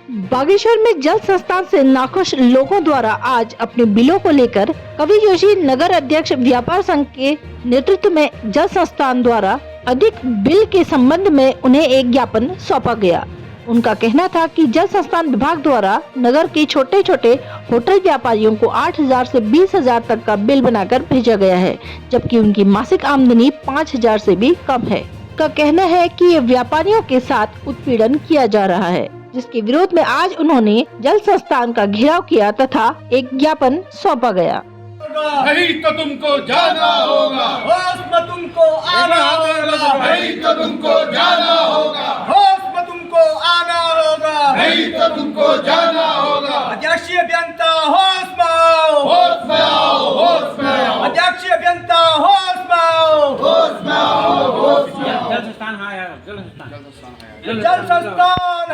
बागेश्वर में जल संस्थान से नाखुश लोगों द्वारा आज अपने बिलों को लेकर कवि जोशी नगर अध्यक्ष व्यापार संघ के नेतृत्व में जल संस्थान द्वारा अधिक बिल के संबंध में उन्हें एक ज्ञापन सौंपा गया। उनका कहना था कि जल संस्थान विभाग द्वारा नगर के छोटे छोटे होटल व्यापारियों को 8,000 से 20,000 तक का बिल बनाकर भेजा गया है, जबकि उनकी मासिक आमदनी 5,000 से भी कम है। का कहना है कि ये व्यापारियों के साथ उत्पीड़न किया जा रहा है, जिसके विरोध में आज उन्होंने जल संस्थान का घेराव किया तथा एक ज्ञापन सौंपा गया। नहीं तो तुमको जाना होगा, होश में तुमको आना होगा, नहीं तो तुमको जाना होगा, होश में तुमको आना होगा, नहीं तो तुमको जाना होगा। अध्यक्षीय अभियंता होश में आओ, होश में आओ, होश में आओ, अध्यक्षीय अभियंता होश में आओ, होश में आओ, होश में आओ। जल संस्थान हाय हाय, जल संस्थान हाय हाय, जल संस्थान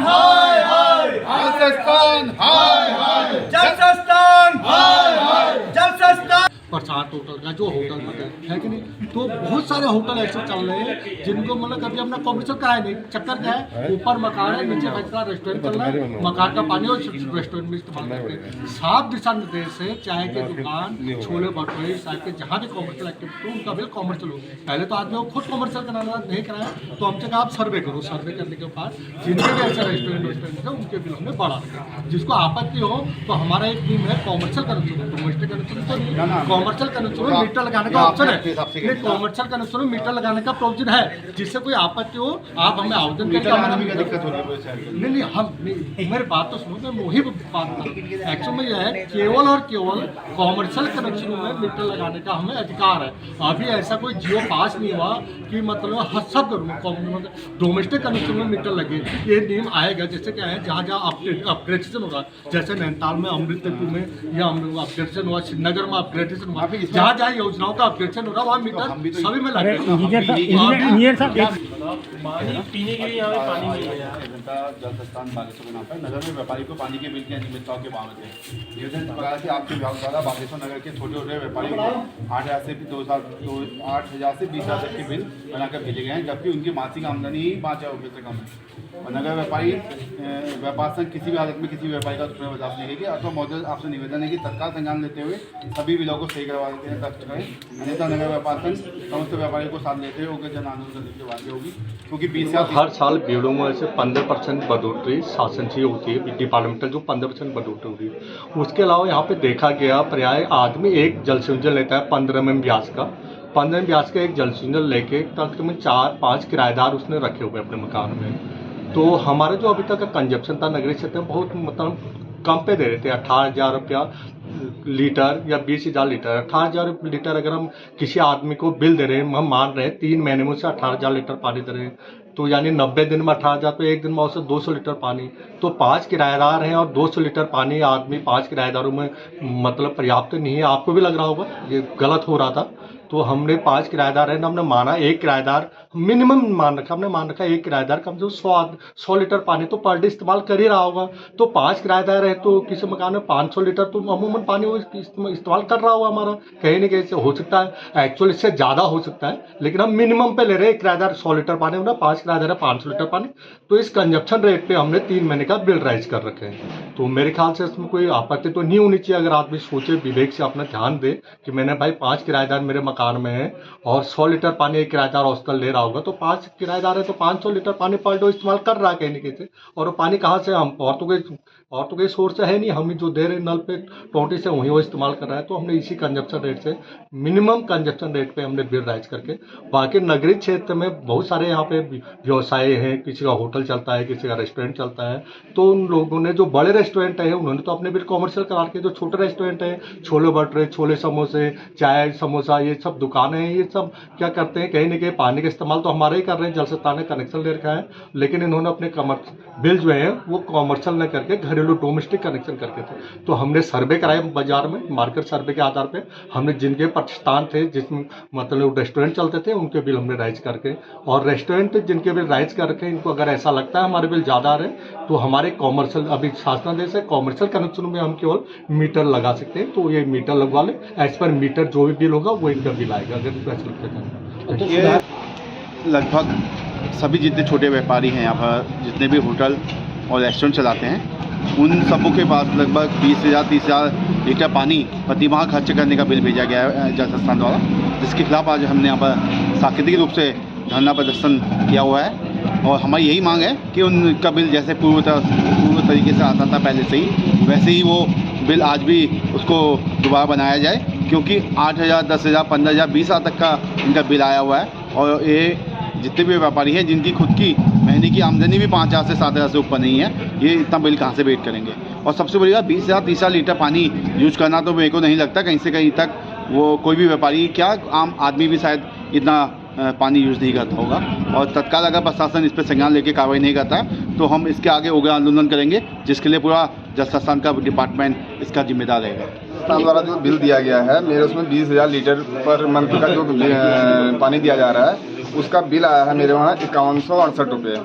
हाय हाय। जल संस्थान प्रसाद होटल का जो होटल मतलब है कि नहीं, तो बहुत सारे होटल ऐसे चल रहे हैं जिनको मतलब कभी अपना कॉमर्शियल कराया नहीं। चक्कर क्या है, ऊपर मकान है, नीचे फैसला रेस्टोरेंट चल रहा है, मकान का पानी और रेस्टोरेंट में इस्तेमाल करते हैं। साफ दिशा निर्देश है, चाहे कि दुकान, छोले भटूरे, चाहे के जहाँ भी कॉमर्शियल एक्टिविटी हो उनका बिल कॉमर्शियल हो। पहले तो आदमी को खुद कॉमर्शियल कराना नहीं कराया, तो हमसे कहा आप सर्वे करो। सर्वे करने के बाद जिनके भी ऐसे रेस्टोरेंट है उनके बिल हमने बढ़ा दिया। जिसको आपत्ति हो तो हमारा एक टीम है कॉमर्शियल कनेक्शन, डोमेस्टिक कनेक्शन तो नहीं, कॉमर्शियल कनेक्शन में मीटर लगाने का ऑप्शन है। कॉमर्शियल कनेक्शन में मीटर लगाने का प्रोविजन है, जिससे कोई आपत्ति हो आप हमें आवेदन करके दिक्कत हो रही है। नहीं हम नहीं, मेरी बात तो सुनो, मैं वही बात था। एक्चुअल में यह है केवल और केवल कॉमर्शियल कनेक्शन में मीटर लगाने का हमें अधिकार है। अभी ऐसा कोई जियो पास नहीं हुआ कि मतलब सब करूँगा डोमेस्टिक कनेक्शन में मीटर लगे। ये नियम आएगा, जैसे क्या है जहाँ जहाँ अपग्रेडेशन होगा, जैसे नैनीताल में, अमृतपुर में या अपग्रेडेशन हुआ, श्रीनगर में अपग्रेडेशन हुआ, जहाँ जहाँ योजनाओं का अपग्रेडेशन हो रहा है वहाँ मीटर सभी में लगे। इंजीनियर साहब पीने के लिए यहाँ पे पानी नहीं है। जल संस्थान बागेश्वर के नाम पर नगर में व्यापारी को पानी के बिल की अनियमितताओं के मामले हैं। निवेदन इस प्रकार से आपके विभाग द्वारा बागेश्वर नगर के छोटे छोटे व्यापारियों को 8,000 से 20,000 तक के बिल बनाकर भेजे गए हैं, जबकि उनकी मासिक आमदनी ही 5,000 रुपये से कम है। और नगर व्यापारी व्यापार संघ किसी भी हालत में किसी व्यापारी का दुष्प्रभाव बर्दाश्त नहीं करेगी। अथवा मौजूद आपसे निवेदन है कि तत्काल संज्ञान लेते हुए सभी बिलों को सही करवा देते हैं कष्ट करें, अन्यथा नगर व्यापार संघ समस्त व्यापारियों को साथ लेते हुए उनके जन आंदोलन करने की बात होगी। क्योंकि 20 हर साल बिलों में से 15% बढ़ोतरी शासन से होती है, डिपार्टमेंटल जो 15% बढ़ोतरी होती है। उसके अलावा यहाँ पे देखा गया पर्याय आदमी एक जल संयोजन लेता है 15 mm व्यास का, 15 mm व्यास का एक जल संयोजन लेके तकरीबन 4-5 किराएदार उसने रखे हुए अपने मकान में। तो हमारा जो अभी तक का कंजप्शन था नगरीय क्षेत्र में बहुत मतलब कम पे दे रहे थे, 18,000 रुपया लीटर या 20,000 लीटर। 18,000 लीटर अगर हम किसी आदमी को बिल दे रहे हैं, हम मान रहे हैं 3 महीने में उसे 18,000 लीटर पानी दे रहे हैं, तो यानी 90 दिन में 18,000, तो एक दिन में उससे 200 लीटर पानी। तो 5 किराएदार हैं और 200 लीटर पानी आदमी 5 किराएदारों में मतलब पर्याप्त नहीं है। आपको भी लग रहा होगा ये गलत हो रहा था। तो हमने 5 किराएदार हैं, हमने माना एक किराएदार मिनिमम मान रखा, हमने मान रखा एक किराएदार कम से कम 100 लीटर पानी तो पर डे इस्तेमाल कर ही रहा होगा। तो 5 किराएदार है तो किसी मकान में 500 लीटर तो अमूमन पानी वो इस्तेमाल कर रहा होगा हमारा, कहीं ना कहीं से हो सकता है। एक्चुअली इससे ज़्यादा हो सकता है, लेकिन हम मिनिमम पे ले रहे हैं। किराएदार 100 लीटर पानी होना, 5 किराएदार है 500 लीटर पानी। तो इस कंजप्शन रेट पे हमने 3 महीने का बिल राइज कर रखे हैं। तो मेरे ख्याल से इसमें कोई आपत्ति तो नहीं होनी चाहिए। अगर आदमी सोचे विवेक से अपना ध्यान दे कि मैंने भाई 5 किराएदार मेरे मकान में है और 100 लीटर पानी एक किराएदार औसतन ले रहा होगा, तो 5 किराएदार है तो 500 लीटर पानी पर डे इस्तेमाल कर रहा है कहीं ना कहीं से। और वो पानी कहाँ से, हम और तो कोई सोर्स है नहीं, हम ही जो दे रहे नल पे टोटी से वहीं वो इस्तेमाल कर रहा है। तो हमने इसी कंजप्शन रेट से मिनिमम कंजप्शन रेट पे हमने बिल राइज करके, बाकी नगरीय क्षेत्र में बहुत सारे यहाँ पे व्यवसाय हैं, किसी का होटल चलता है, किसी का रेस्टोरेंट चलता है। तो उन लोगों ने जो बड़े रेस्टोरेंट है उन्होंने तो अपने बिल कॉमर्शियल करा के, जो छोटे रेस्टोरेंट है, छोले भटूरे, छोले समोसे, चाय समोसा, ये सब दुकानें हैं, ये सब क्या करते हैं कहीं ना कहीं पानी का इस्तेमाल तो हमारे ही कर रहे हैं, जल संस्थान ने कनेक्शन ले रखा है, लेकिन इन्होंने अपने बिल जो है वो कॉमर्शियल न करके घरेलू डोमेस्टिक कनेक्शन करके थे। तो हमने सर्वे कराया बाजार में, मार्केट सर्वे के आधार पे हमने जिनके प्रतिष्ठान थे जिसमें मतलब रेस्टोरेंट चलते थे उनके बिल हमने राइज करके, और रेस्टोरेंट जिनके बिल राइज करके इनको अगर ऐसा लगता है हमारे बिल ज़्यादा आ रहे तो हमारे कॉमर्शियल अभी शासनादेश है, कॉमर्शियल कनेक्शन में हम केवल मीटर लगा सकते हैं। तो ये मीटर लगवा ले, एज पर मीटर जो भी बिल होगा वो इनका बिल आएगा अगर पैसे लगते हैं। ये लगभग सभी जितने छोटे व्यापारी हैं यहाँ पर, जितने भी होटल और रेस्टोरेंट चलाते हैं, उन सबों के पास लगभग 20,000-30,000 लीटर पानी प्रति माह खर्च करने का बिल भेजा गया है जल संस्थान द्वारा, जिसके खिलाफ आज हमने यहाँ पर सांकेतिक रूप से धरना प्रदर्शन किया हुआ है। और हमारी यही मांग है कि उनका बिल जैसे पूर्व तरीके से आता था पहले से ही, वैसे ही वो बिल आज भी उसको दोबारा बनाया जाए, क्योंकि 8,000, 10,000, 15,000, 20,000 तक का इनका बिल आया हुआ है। और ये जितने भी व्यापारी हैं जिनकी खुद की महीने की आमदनी भी 5,000 से 7,000 से ऊपर नहीं है, ये इतना बिल कहाँ से वेट करेंगे। और सबसे बड़ी बात, 20,000, 30,000 लीटर पानी यूज करना तो मेरे को नहीं लगता कहीं से कहीं तक वो कोई भी व्यापारी, क्या आम आदमी भी शायद इतना पानी यूज़ नहीं करता होगा। और तत्काल अगर प्रशासन इस पर संज्ञान लेके कार्रवाई नहीं करता है तो हम इसके आगे उग्र आंदोलन करेंगे, जिसके लिए पूरा जल संस्थान का डिपार्टमेंट इसका जिम्मेदार रहेगा। संस्थान द्वारा जो बिल दिया गया है, मेरे उसमें 20,000 लीटर पर मंथ का जो पानी दिया जा रहा है, उसका बिल आया है मेरे वहाँ 5168 रुपये,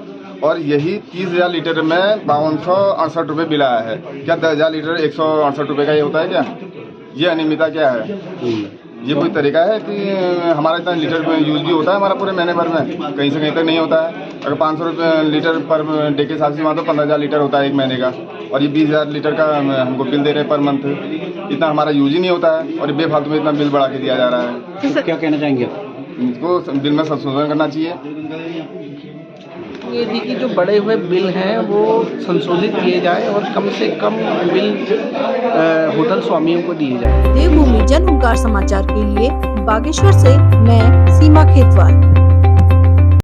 और यही 30,000 लीटर में 5268 रुपये बिल आया है। क्या 10,000 लीटर 168 रुपये का ये होता है क्या? ये अनियमितता क्या है? ये कोई तरीका है कि हमारा इतना लीटर यूज़ भी होता है हमारा पूरे महीने भर में? कहीं से कहीं तक नहीं होता है। अगर 500 रुपये लीटर पर डे के हिसाब से वहाँ तो 15,000 लीटर होता है एक महीने का, और ये 20,000 लीटर का हमको बिल दे रहे हैं पर मंथ। इतना हमारा यूज ही नहीं होता है और बेफालतू में इतना बिल बढ़ा के दिया जा रहा है। तो क्या कहना चाहेंगे आप? इनको बिल में संशोधन करना चाहिए। ये थी कि जो बड़े हुए बिल हैं वो संशोधित किए जाए और कम से कम बिल होटल स्वामियों को दिए जाए। देवभूमि जन ओंकार समाचार के लिए बागेश्वर से मैं सीमा खेतवाल।